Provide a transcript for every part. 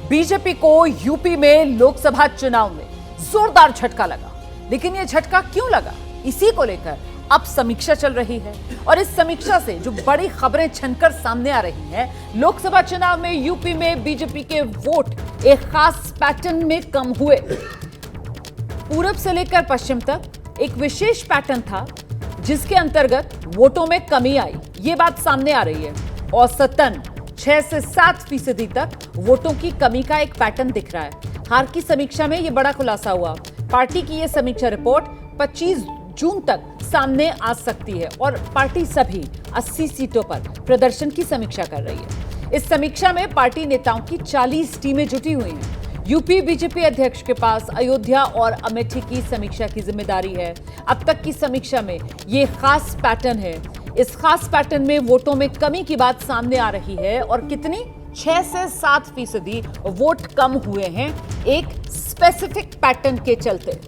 BJP को UP में लोकसभा चुनाव में जोरदार झटका लगा। लेकिन यह झटका क्यों लगा, इसी को लेकर अब समीक्षा चल रही है। और इस समीक्षा से जो बड़ी खबरें छनकर सामने आ रही हैं, लोकसभा चुनाव में यूपी में बीजेपी के वोट एक खास पैटर्न में कम हुए। पूरब से लेकर पश्चिम तक एक विशेष पैटर्न था जिसके अंतर्गत वोटों में कमी आई, ये बात सामने आ रही है। औसतन 6 से 7% तक वोटों की कमी का एक पैटर्न दिख रहा है। हार की समीक्षा में यह बड़ा खुलासा हुआ। पार्टी की यह समीक्षा रिपोर्ट 25 जून तक सामने आ सकती है और पार्टी सभी 80 सीटों पर प्रदर्शन की समीक्षा कर रही है। इस समीक्षा में पार्टी नेताओं की 40 टीमें जुटी हुई हैं। यूपी बीजेपी अध्यक्ष के पास अयोध्या और अमेठी की समीक्षा की जिम्मेदारी है। अब तक की समीक्षा में यह खास पैटर्न है। इस खास पैटर्न में वोटों में कमी की बात सामने आ रही है और कितनी 6 से 7% वोट कम हुए हैं एक स्पेसिफिक पैटर्न के चलते।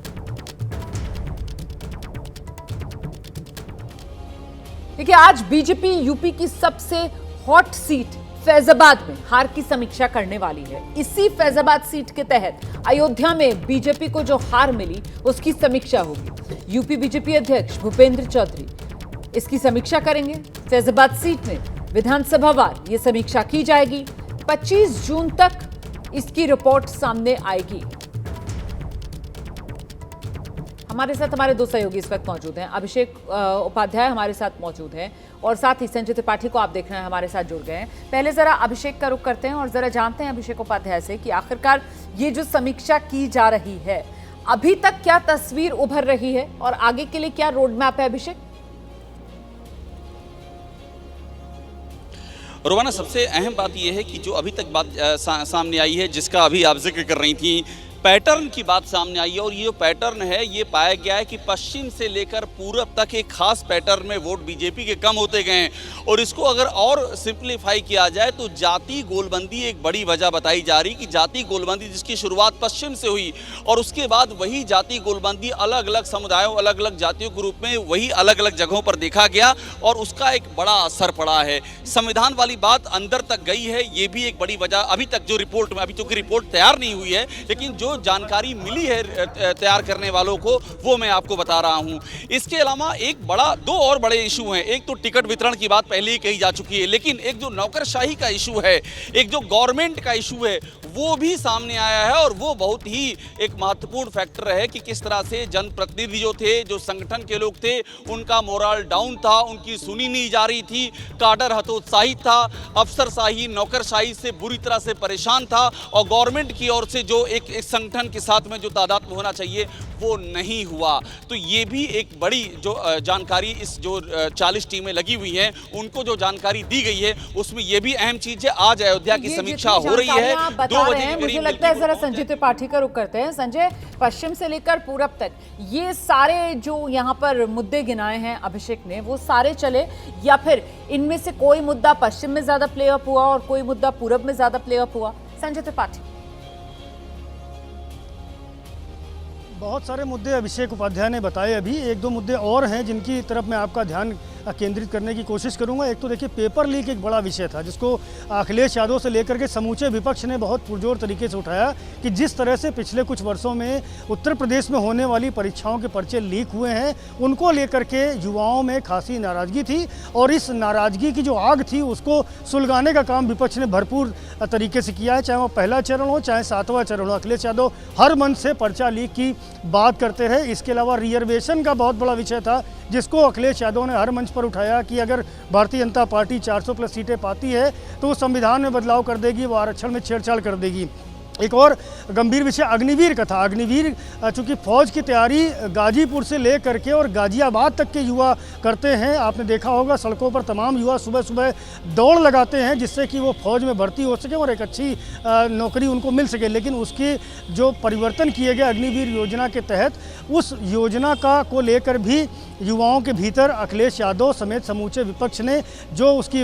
देखिए, आज बीजेपी यूपी की सबसे हॉट सीट फैजाबाद में हार की समीक्षा करने वाली है। इसी फैजाबाद सीट के तहत अयोध्या में बीजेपी को जो हार मिली उसकी समीक्षा होगी। यूपी बीजेपी अध्यक्ष भूपेंद्र चौधरी इसकी समीक्षा करेंगे। फैजाबाद सीट में विधानसभावार ये समीक्षा की जाएगी। 25 जून तक इसकी रिपोर्ट सामने आएगी। हमारे साथ हमारे दो सहयोगी इस वक्त मौजूद हैं। अभिषेक उपाध्याय हमारे साथ मौजूद हैं और साथ ही संजय त्रिपाठी को आप देख रहे हैं हमारे साथ जुड़ गए हैं। पहले जरा अभिषेक का रुख करते हैं और जरा जानते हैं अभिषेक उपाध्याय से कि आखिरकार ये जो समीक्षा की जा रही है, अभी तक क्या तस्वीर उभर रही है और आगे के लिए क्या रोड मैप है। अभिषेक, रोमाना, सबसे अहम बात यह है कि जो अभी तक बात सामने आई है, जिसका अभी आप जिक्र कर रही थी, पैटर्न की बात सामने आई है। और ये जो पैटर्न है ये पाया गया है कि पश्चिम से लेकर पूरब तक एक खास पैटर्न में वोट बीजेपी के कम होते गए हैं। और इसको अगर और सिंप्लीफाई किया जाए तो जाति गोलबंदी एक बड़ी वजह बताई जा रही कि जाति गोलबंदी जिसकी शुरुआत पश्चिम से हुई और उसके बाद वही जाति गोलबंदी अलग अलग समुदायों, अलग अलग जातियों के रूप में वही अलग अलग जगहों पर देखा गया और उसका एक बड़ा असर पड़ा है। संविधान वाली बात अंदर तक गई है, ये भी एक बड़ी वजह। अभी तक जो रिपोर्ट में, अभी तो रिपोर्ट तैयार नहीं हुई है, लेकिन जो जानकारी मिली है तैयार करने वालों को वो मैं आपको बता रहा हूं। इसके अलावा दो और बड़े इशू हैं। एक तो टिकट वितरण की बात पहले ही कही जा चुकी है, लेकिन एक जो नौकरशाही का इशू है, एक जो गवर्नमेंट का इशू है, वो भी सामने आया है। और वो बहुत ही एक महत्वपूर्ण फैक्टर है कि किस तरह से जनप्रतिनिधि जो थे, जो संगठन के लोग थे, उनका मोरल डाउन था, उनकी सुनी नहीं जा रही थी, काडर हतोत्साहित था, अफसरशाही नौकरशाही से बुरी तरह से परेशान था और गवर्नमेंट की ओर से जो एक संगठन के साथ में जो तादाद में होना चाहिए वो नहीं हुआ। तो ये भी एक बड़ी जो जानकारी, इस जो 40 टीमें लगी हुई हैं उनको जो जानकारी दी गई है उसमें ये भी अहम चीज है। आज अयोध्या की समीक्षा हो रही है 2 बजे के करीब। मुझे लगता है जरा संजय त्रिपाठी का रुख करते हैं। संजय, पश्चिम से लेकर पूरब तक ये सारे जो यहाँ पर मुद्दे गिनाए हैं अभिषेक ने, वो सारे चले या फिर इनमें से कोई मुद्दा पश्चिम में ज्यादा प्ले अप हुआ और कोई मुद्दा पूरब में ज्यादा प्ले अप हुआ? संजय त्रिपाठी। बहुत सारे मुद्दे अभिषेक उपाध्याय ने बताए। अभी 1-2 मुद्दे और हैं जिनकी तरफ मैं आपका ध्यान केंद्रित करने की कोशिश करूंगा। एक तो देखिए, पेपर लीक एक बड़ा विषय था जिसको अखिलेश यादव से लेकर के समूचे विपक्ष ने बहुत पुरजोर तरीके से उठाया कि जिस तरह से पिछले कुछ वर्षों में उत्तर प्रदेश में होने वाली परीक्षाओं के पर्चे लीक हुए हैं, उनको लेकर के युवाओं में खासी नाराज़गी थी और इस नाराज़गी की जो आग थी उसको सुलगाने का काम विपक्ष ने भरपूर तरीके से किया है। चाहे वो पहला चरण हो चाहे 7वां चरण हो, अखिलेश यादव हर मंच से पर्चा लीक की बात करते रहे। इसके अलावा रिजर्वेशन का बहुत बड़ा विषय था जिसको अखिलेश यादव ने हर मंच पर उठाया कि अगर भारतीय जनता पार्टी 400+ सीटें पाती है तो वो संविधान में बदलाव कर देगी, वो आरक्षण में छेड़छाड़ कर देगी। एक और गंभीर विषय अग्निवीर का था। अग्निवीर चूँकि फौज की तैयारी गाजीपुर से ले करके और गाजियाबाद तक के युवा करते हैं। आपने देखा होगा सड़कों पर तमाम युवा सुबह सुबह दौड़ लगाते हैं जिससे कि वो फौज में भर्ती हो सके और एक अच्छी नौकरी उनको मिल सके। लेकिन उसके जो परिवर्तन किए गए अग्निवीर योजना के तहत, उस योजना को लेकर भी युवाओं के भीतर अखिलेश यादव समेत समूचे विपक्ष ने जो उसकी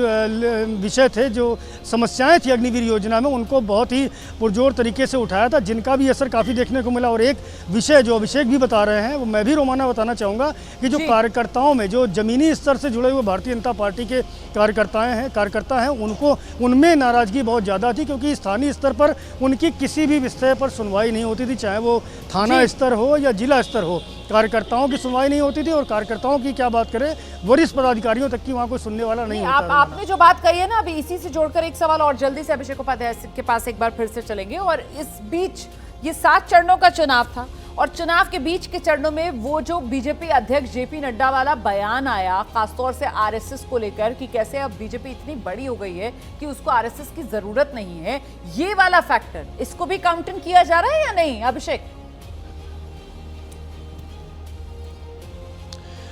विषय थे, जो समस्याएं थी अग्निवीर योजना में, उनको बहुत ही पुरजोर तरीके से उठाया था, जिनका भी असर काफ़ी देखने को मिला। और एक विषय जो अभिषेक भी बता रहे हैं, वो मैं भी रोमाना बताना चाहूँगा कि जो कार्यकर्ताओं में, जो ज़मीनी स्तर से जुड़े हुए भारतीय जनता पार्टी के कार्यकर्ता हैं उनको, उनमें नाराज़गी बहुत ज़्यादा थी, क्योंकि स्थानीय स्तर पर उनकी किसी भी विषय पर सुनवाई नहीं होती थी, चाहे वो थाना स्तर हो या जिला स्तर हो। कार्यकर्ताओं की सुनवाई नहीं होती थी, और कार्यकर्ताओं की क्या बात करें, वरिष्ठ पदाधिकारियों तक की वहाँ कोई सुनने वाला नहीं होता। आपने जो बात कही है ना, अभी इसी से जोड़कर एक सवाल और जल्दी से अभिषेक उपाध्याय के पास एक बार फिर से चलेंगे। और इस बीच ये 7 चरणों का चुनाव था, और चुनाव के बीच के चरणों में वो जो बीजेपी अध्यक्ष जेपी नड्डा वाला बयान आया, खासतौर से आरएसएस को लेकर कि कैसे अब बीजेपी इतनी बड़ी हो गई है कि उसको आरएसएस की जरूरत नहीं है, ये वाला फैक्टर, इसको भी काउंटिंग किया जा रहा है या नहीं अभिषेक?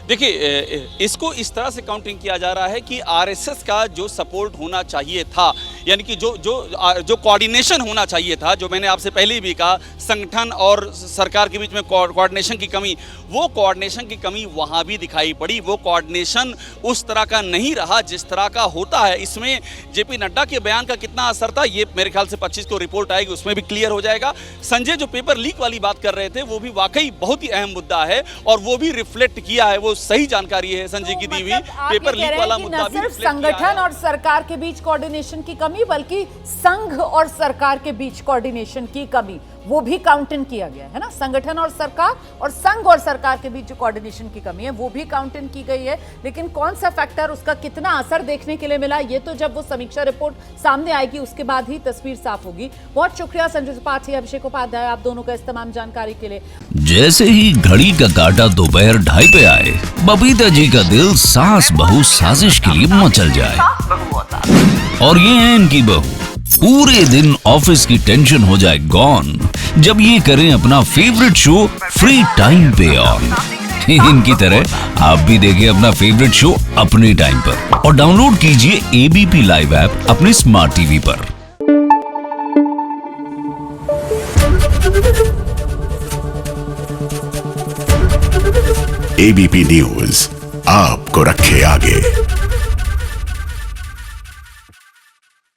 देखिए, इसको इस तरह से काउंटिंग किया जा रहा है कि आरएसएस का जो सपोर्ट होना चाहिए था, यानी कि जो कोऑर्डिनेशन होना चाहिए था, जो मैंने आपसे पहले भी कहा, संगठन और सरकार के बीच में कोऑर्डिनेशन की कमी, वो कोऑर्डिनेशन की कमी वहाँ भी दिखाई पड़ी। वो कोऑर्डिनेशन उस तरह का नहीं रहा जिस तरह का होता है। इसमें जेपी नड्डा के बयान का कितना असर था, ये मेरे ख्याल से 25 को रिपोर्ट आएगी, उसमें भी क्लियर हो जाएगा। संजय जो पेपर लीक वाली बात कर रहे थे, वो भी वाकई बहुत ही अहम मुद्दा है, और वो भी रिफ्लेक्ट किया है, वो सही जानकारी है संजय की दी हुई। पेपर लीक वाला मुद्दा भी सिर्फ संगठन और सरकार के बीच कोऑर्डिनेशन की कमी, बल्कि संघ और सरकार के बीच कोऑर्डिनेशन की कमी, वो भी काउंटिंग किया गया है ना। संगठन और सरकार, और संघ और सरकार के बीच जो कोऑर्डिनेशन की कमी है, वो भी काउंटिंग की गई है। लेकिन कौन सा फैक्टर, उसका कितना असर देखने के लिए मिला, ये तो जब वो समीक्षा रिपोर्ट सामने आएगी उसके बाद ही तस्वीर साफ होगी। बहुत शुक्रिया संजय त्रिपाठी, अभिषेक उपाध्याय, आप दोनों का इस तमाम जानकारी के लिए। जैसे ही घड़ी का काटा दोपहर 2:30 पे आए, बबीता जी का दिल सास बहू साजिश के लिए मचल जाए। और ये है इनकी बहू, पूरे दिन ऑफिस की टेंशन हो जाए गॉन जब ये करें अपना फेवरेट शो फ्री टाइम पे ऑन। इनकी तरह आप भी देखें अपना फेवरेट शो अपने टाइम पर, और डाउनलोड कीजिए एबीपी लाइव ऐप अपने स्मार्ट टीवी पर। एबीपी न्यूज आपको रखे आगे।